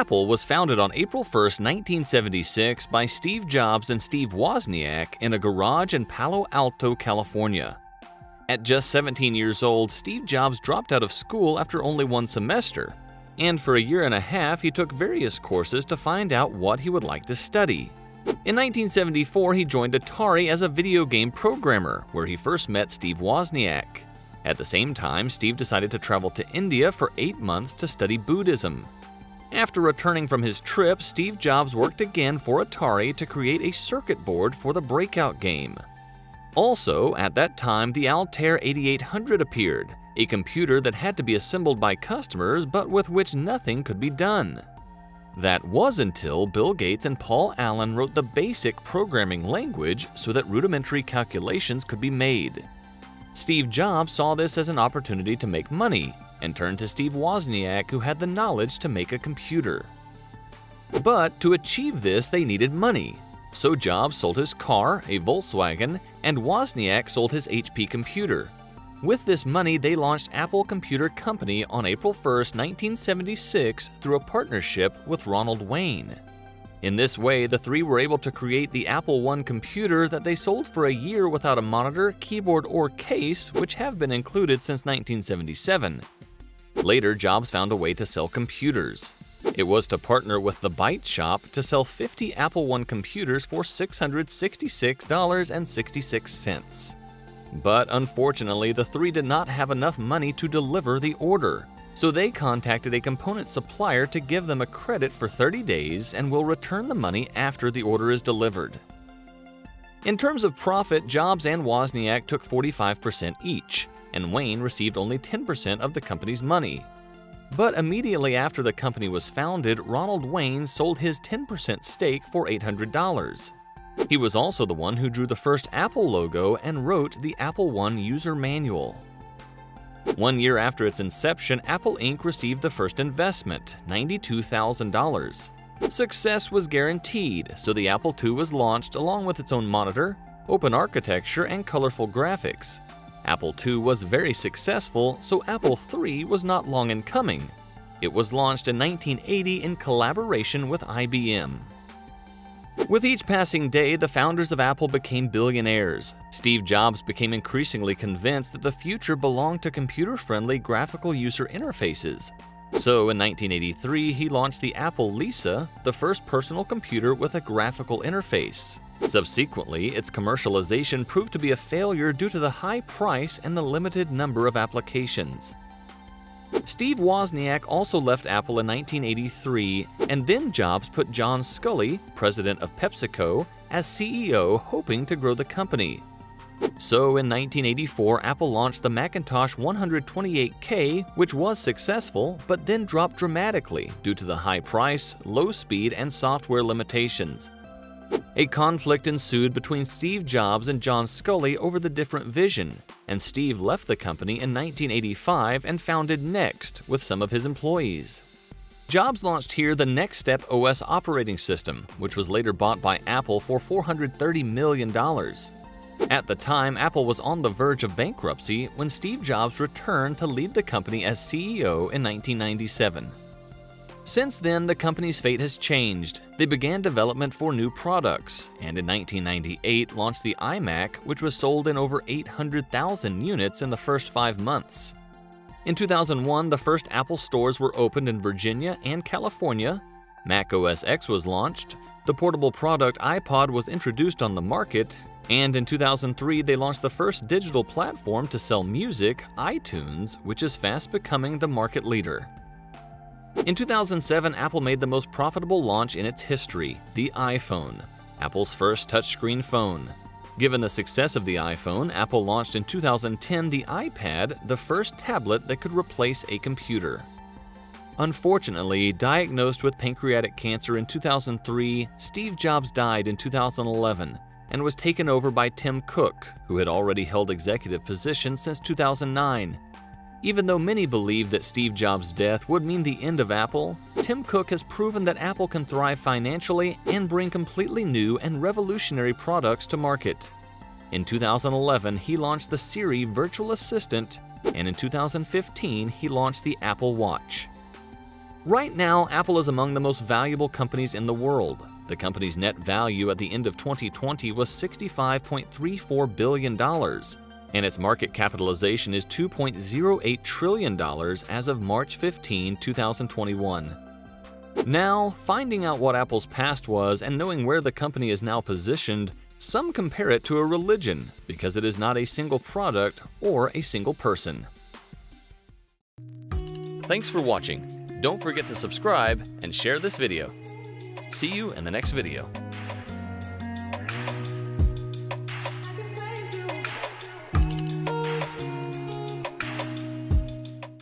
Apple was founded on April 1, 1976 by Steve Jobs and Steve Wozniak in a garage in Palo Alto, California. At just 17 years old, Steve Jobs dropped out of school after only one semester, and for a year and a half he took various courses to find out what he would like to study. In 1974, he joined Atari as a video game programmer, where he first met Steve Wozniak. At the same time, Steve decided to travel to India for 8 months to study Buddhism. After returning from his trip, Steve Jobs worked again for Atari to create a circuit board for the Breakout game. Also, at that time, the Altair 8800 appeared, a computer that had to be assembled by customers but with which nothing could be done. That was until Bill Gates and Paul Allen wrote the basic programming language so that rudimentary calculations could be made. Steve Jobs saw this as an opportunity to make money and turned to Steve Wozniak, who had the knowledge to make a computer. But to achieve this, they needed money. So Jobs sold his car, a Volkswagen, and Wozniak sold his HP computer. With this money, they launched Apple Computer Company on April 1, 1976 through a partnership with Ronald Wayne. In this way, the three were able to create the Apple I computer that they sold for a year without a monitor, keyboard, or case, which have been included since 1977. Later, Jobs found a way to sell computers. It was to partner with the Byte Shop to sell 50 Apple I computers for $666.66. But unfortunately, the three did not have enough money to deliver the order, so they contacted a component supplier to give them a credit for 30 days and will return the money after the order is delivered. In terms of profit, Jobs and Wozniak took 45% each, and Wayne received only 10% of the company's money. But immediately after the company was founded, Ronald Wayne sold his 10% stake for $800. He was also the one who drew the first Apple logo and wrote the Apple I user manual. 1 year after its inception, Apple Inc. received the first investment, $92,000. Success was guaranteed, so the Apple II was launched along with its own monitor, open architecture, and colorful graphics. Apple II was very successful, so Apple III was not long in coming. It was launched in 1980 in collaboration with IBM. With each passing day, the founders of Apple became billionaires. Steve Jobs became increasingly convinced that the future belonged to computer-friendly graphical user interfaces. So in 1983, he launched the Apple Lisa, the first personal computer with a graphical interface. Subsequently, its commercialization proved to be a failure due to the high price and the limited number of applications. Steve Wozniak also left Apple in 1983, and then Jobs put John Sculley, president of PepsiCo, as CEO, hoping to grow the company. So in 1984, Apple launched the Macintosh 128K, which was successful, but then dropped dramatically due to the high price, low speed, and software limitations. A conflict ensued between Steve Jobs and John Sculley over the different vision, and Steve left the company in 1985 and founded Next with some of his employees. Jobs launched here the Next Step OS operating system, which was later bought by Apple for $430 million. At the time, Apple was on the verge of bankruptcy when Steve Jobs returned to lead the company as CEO in 1997. Since then, the company's fate has changed. They began development for new products, and in 1998 launched the iMac, which was sold in over 800,000 units in the first 5 months. In 2001, the first Apple stores were opened in Virginia and California. Mac OS X was launched, the portable product iPod was introduced on the market, and in 2003 they launched the first digital platform to sell music, iTunes, which is fast becoming the market leader. In 2007, Apple made the most profitable launch in its history, the iPhone, Apple's first touchscreen phone. Given the success of the iPhone, Apple launched in 2010 the iPad, the first tablet that could replace a computer. Unfortunately, diagnosed with pancreatic cancer in 2003, Steve Jobs died in 2011 and was taken over by Tim Cook, who had already held executive positions since 2009. Even though many believe that Steve Jobs' death would mean the end of Apple, Tim Cook has proven that Apple can thrive financially and bring completely new and revolutionary products to market. In 2011, he launched the Siri virtual assistant, and in 2015, he launched the Apple Watch. Right now, Apple is among the most valuable companies in the world. The company's net value at the end of 2020 was $65.34 billion, and its market capitalization is $2.08 trillion as of March 15, 2021. Now, finding out what Apple's past was and knowing where the company is now positioned, some compare it to a religion because it is not a single product or a single person. Thanks for watching. Don't forget to subscribe and share this video. See you in the next video.